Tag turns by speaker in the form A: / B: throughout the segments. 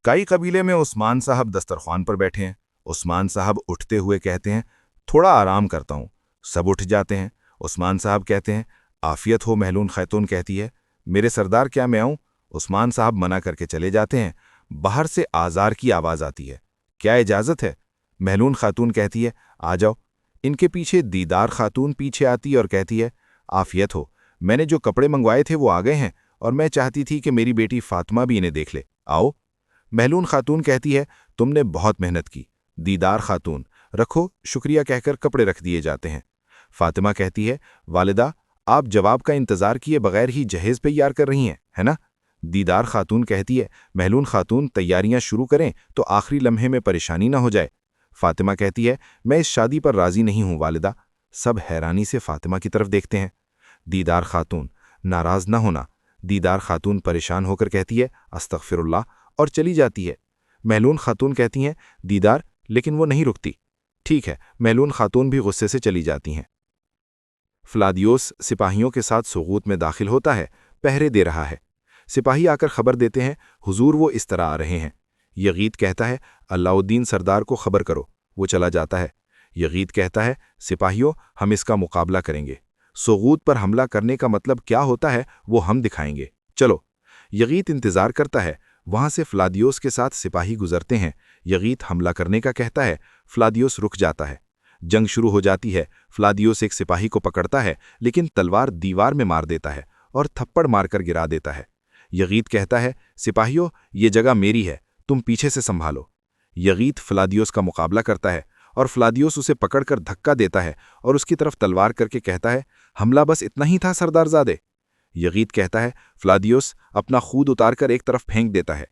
A: कई कबीले में उस्मान साहब दस्तरख्वान पर बैठे हैं। उस्मान साहब उठते हुए कहते हैं, थोड़ा आराम करता हूँ। सब उठ जाते हैं। उस्मान साहब कहते हैं, आफियत हो। महलून खैतून कहती है, मेरे सरदार क्या मैं आऊँ? उस्मान साहब मना करके चले जाते हैं। बाहर से आज़ार की आवाज़ आती है, क्या इजाज़त है? महलून खातून कहती है, आ जाओ। इनके पीछे दीदार खातून पीछे आती है और कहती है, आफियत हो, मैंने जो कपड़े मंगवाए थे वो आ गए हैं और मैं चाहती थी कि मेरी बेटी फातिमा भी इन्हें देख ले, आओ। महलून खातून कहती है, तुमने बहुत मेहनत की। दीदार खातून, रखो, शुक्रिया कहकर कपड़े रख दिए जाते हैं। फातिमा कहती है, वालिदा, आप जवाब का इंतज़ार किए बगैर ही जहेज़ तैयार कर रही हैं, है ना? दीदार खातून कहती है, महलून खातून, तैयारियां शुरू करें तो आखिरी लम्हे में परेशानी ना हो जाए। फातिमा कहती है, मैं इस शादी पर राज़ी नहीं हूँ वालिदा। सब हैरानी से फातिमा की तरफ देखते हैं। दीदार खातून, नाराज़ ना होना। दीदार खातून परेशान होकर कहती है, अस्तगफिरुल्लाह, और चली जाती है। महलून खातून कहती हैं, दीदार, लेकिन वो नहीं रुकती। ठीक है। महलून खातून भी गुस्से से चली जाती हैं। फ्लादियोस सिपाहियों के साथ सुगूत में दाखिल होता है, पहरे दे रहा है। सिपाही आकर खबर देते हैं, हुजूर वो इस तरह आ रहे हैं। यगीत कहता है, अलाउद्दीन सरदार को खबर करो। वो चला जाता है। यगीत कहता है, सिपाहियों, हम इसका मुकाबला करेंगे। सुगूत पर हमला करने का मतलब क्या होता है वो हम दिखाएंगे, चलो। यगीत इंतज़ार करता है। वहां से फ्लादियोस के साथ सिपाही गुजरते हैं। यगीत हमला करने का कहता है। फ्लादियोस रुक जाता है। जंग शुरू हो जाती है। फ्लादियोस एक सिपाही को पकड़ता है, लेकिन तलवार दीवार में मार देता है और थप्पड़ मारकर गिरा देता है। यगीत कहता है, सिपाहियों, ये जगह मेरी है, तुम पीछे से संभालो। यगीत फ्लादियोस का मुकाबला करता है और फ्लादियोस उसे पकड़कर धक्का देता है और उसकी तरफ तलवार करके कहता है, हमला बस इतना ही था सरदारजादे। यगीत कहता है, फ्लादियोस अपना खूद उतारकर एक तरफ फेंक देता है।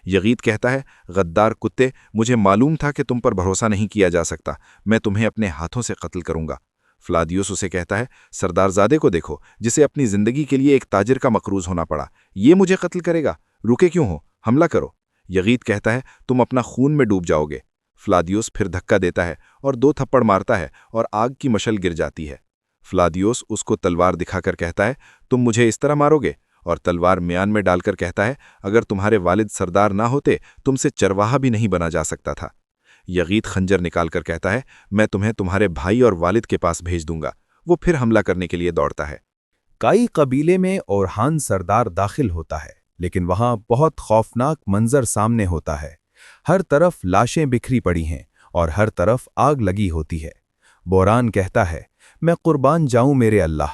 A: यगीत कहता है, गद्दार कुत्ते, मुझे मालूम था कि तुम पर भरोसा नहीं किया जा सकता। मैं तुम्हें अपने हाथों से कत्ल करूंगा। फ्लादियोस उसे कहता है, सरदारजादे को देखो, जिसे अपनी जिंदगी के लिए एक ताजिर का मकरूज होना पड़ा, ये मुझे कत्ल करेगा। रुके क्यों हो, हमला करो। यगीत कहता है, तुम अपना खून में डूब जाओगे। फ्लादियोस फिर धक्का देता है और 2 थप्पड़ मारता है और आग की मशल गिर जाती है। फ्लादियोस उसको तलवार दिखाकर कहता है, तुम मुझे इस तरह मारोगे? और तलवार म्यान में डालकर कहता है, अगर तुम्हारे वालिद सरदार ना होते, तुमसे चरवाहा भी नहीं बना जा सकता था। यगीत खंजर निकालकर कहता है, मैं तुम्हें तुम्हारे भाई और वालिद के पास भेज दूंगा। वो फिर हमला करने के लिए दौड़ता है।
B: कई कबीले में ओरहान सरदार दाखिल होता है, लेकिन वहां बहुत खौफनाक मंजर सामने होता है। हर तरफ लाशें बिखरी पड़ी हैं और हर तरफ आग लगी होती है। बोरान कहता है, मैं कुर्बान जाऊं मेरे अल्लाह।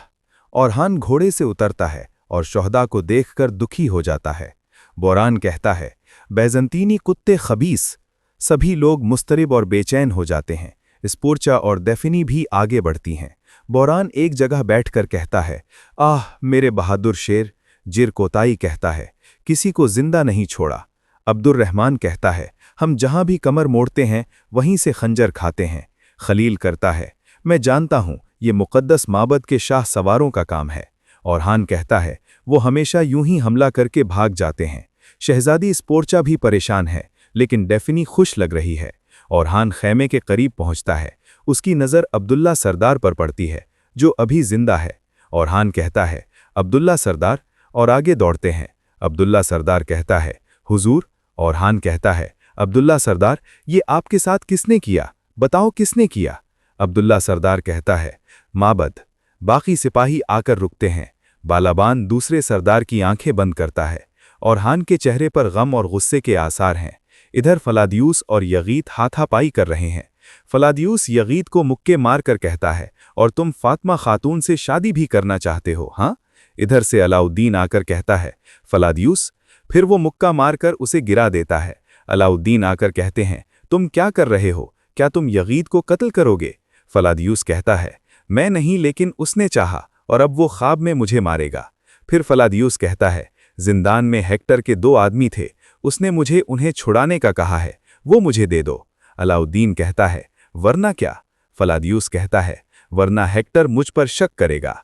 B: ओरहान घोड़े से उतरता है और शोहदा को देखकर दुखी हो जाता है। बोरान कहता है, बैजंतीनी कुत्ते खबीस। सभी लोग मुस्तरिब और बेचैन हो जाते हैं। स्पोर्चा और देफिनी भी आगे बढ़ती हैं। बोरान एक जगह बैठकर कहता है, आह मेरे बहादुर शेर। जिर कोताई कहता है, किसी को जिंदा नहीं छोड़ा। अब्दुर्रहमान कहता है, हम जहां भी कमर मोड़ते हैं वहीं से खंजर खाते हैं। खलील करता है, मैं जानता हूं ये मुक़द्दस माबद के शाह सवारों का काम है। ओरहान कहता है, वो हमेशा यूं ही हमला करके भाग जाते हैं। शहजादी स्पोर्चा भी परेशान है, लेकिन डेफिनी खुश लग रही है। ओरहान खैमे के करीब पहुंचता है। उसकी नज़र अब्दुल्ला सरदार पर पड़ती है, जो अभी जिंदा है। ओरहान कहता है, अब्दुल्ला सरदार, और आगे दौड़ते हैं। अब्दुल्ला सरदार कहता है, हुजूर। ओरहान कहता है, अब्दुल्ला सरदार, ये आपके साथ किसने किया? बताओ किसने किया? अब्दुल्ला सरदार कहता है, माबद। बाकी सिपाही आकर रुकते हैं। बालाबान दूसरे सरदार की आंखें बंद करता है। ओरहान के चेहरे पर गम और गुस्से के आसार हैं। इधर फ्लादियोस और यगीत हाथापाई कर रहे हैं। फ्लादियोस यगीत को मुक्के मार कर कहता है, और तुम फातिमा खातून से शादी भी करना चाहते हो, हाँ? इधर से अलाउद्दीन आकर कहता है, फ्लादियोस। फिर वो मुक्का मारकर उसे गिरा देता है। अलाउद्दीन आकर कहते हैं, तुम क्या कर रहे हो? क्या तुम यगीत को कत्ल करोगे? फ्लादियोस कहता है, मैं नहीं, लेकिन उसने चाहा और अब वो ख्वाब में मुझे मारेगा। फिर फ्लादियोस कहता है, जिंदान में हेक्टर के 2 आदमी थे, उसने मुझे उन्हें छुड़ाने का कहा है, वो मुझे दे दो। अलाउद्दीन कहता है, वरना क्या? फ्लादियोस कहता है, वरना हेक्टर मुझ पर शक करेगा।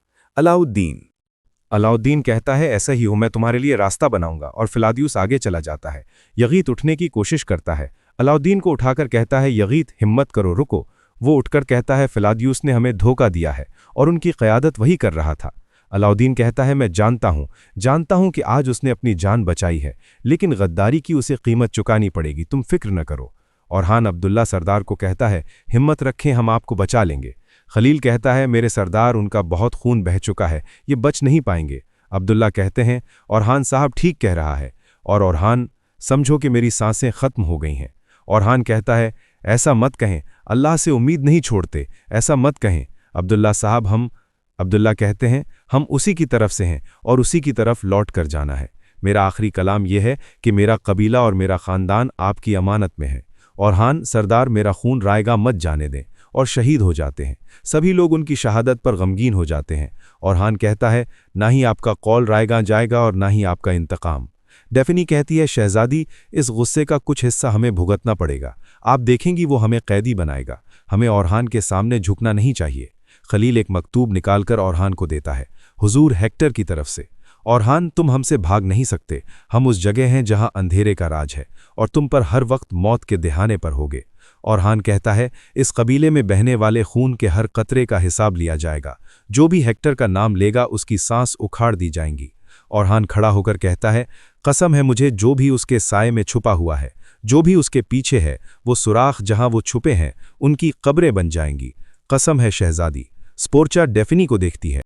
C: अलाउद्दीन कहता है, ऐसा ही हो, मैं तुम्हारे लिए रास्ता बनाऊंगा। और फ्लादियोस आगे चला जाता है। यगीत उठने की कोशिश करता है। अलाउद्दीन को उठाकर कहता है, यगीत हिम्मत करो, रुको। वो उठकर कहता है, फ्लादियोस ने हमें धोखा दिया है और उनकी क़यादत वही कर रहा था। अलाउद्दीन कहता है, मैं जानता हूं कि आज उसने अपनी जान बचाई है, लेकिन गद्दारी की उसे कीमत चुकानी पड़ेगी, तुम फिक्र न करो। औरहान अब्दुल्ला सरदार को कहता है, हिम्मत रखें, हम आपको बचा लेंगे। खलील कहता है, मेरे सरदार, उनका बहुत खून बह चुका है, ये बच नहीं पाएंगे। अब्दुल्ला कहते हैं, औरहान साहब ठीक कह रहा है। और औरहान, समझो कि मेरी सांसें खत्म हो गई हैं। औरहान कहता है, ऐसा मत कहें, अल्लाह से उम्मीद नहीं छोड़ते, ऐसा मत कहें अब्दुल्ला साहब। अब्दुल्ला कहते हैं, हम उसी की तरफ से हैं और उसी की तरफ लौट कर जाना है। मेरा आखिरी कलाम यह है कि मेरा कबीला और मेरा ख़ानदान आपकी अमानत में है। औरहान, सरदार, मेरा खून रायगा मत जाने दें, और शहीद हो जाते हैं। सभी लोग उनकी शहादत पर गमगीन हो जाते हैं। औरहान कहता है, ना ही आपका कौल रायगा जाएगा और ना ही आपका इंतकाम। डेफनी कहती है, शहजादी, इस गुस्से का कुछ हिस्सा हमें भुगतना पड़ेगा। आप देखेंगी वो हमें कैदी बनाएगा। हमें औरहान के सामने झुकना नहीं चाहिए। खलील एक मकतूब निकालकर औरहान को देता है, हुजूर हेक्टर की तरफ से। औरहान, तुम हमसे भाग नहीं सकते। हम उस जगह हैं जहां अंधेरे का राज है और तुम पर हर वक्त मौत के दिहाने पर होगे। औरहान कहता है, इस कबीले में बहने वाले खून के हर कतरे का हिसाब लिया जाएगा। जो भी हेक्टर का नाम लेगा उसकी सांस उखाड़ दी जाएंगी। औरहान खड़ा होकर कहता है, कसम है मुझे, जो भी उसके साए में छुपा हुआ है, जो भी उसके पीछे है, वो सुराख जहां वो छुपे हैं उनकी कब्रें बन जाएंगी। कसम है शहजादी। स्पोर्चा डेफनी को देखती है।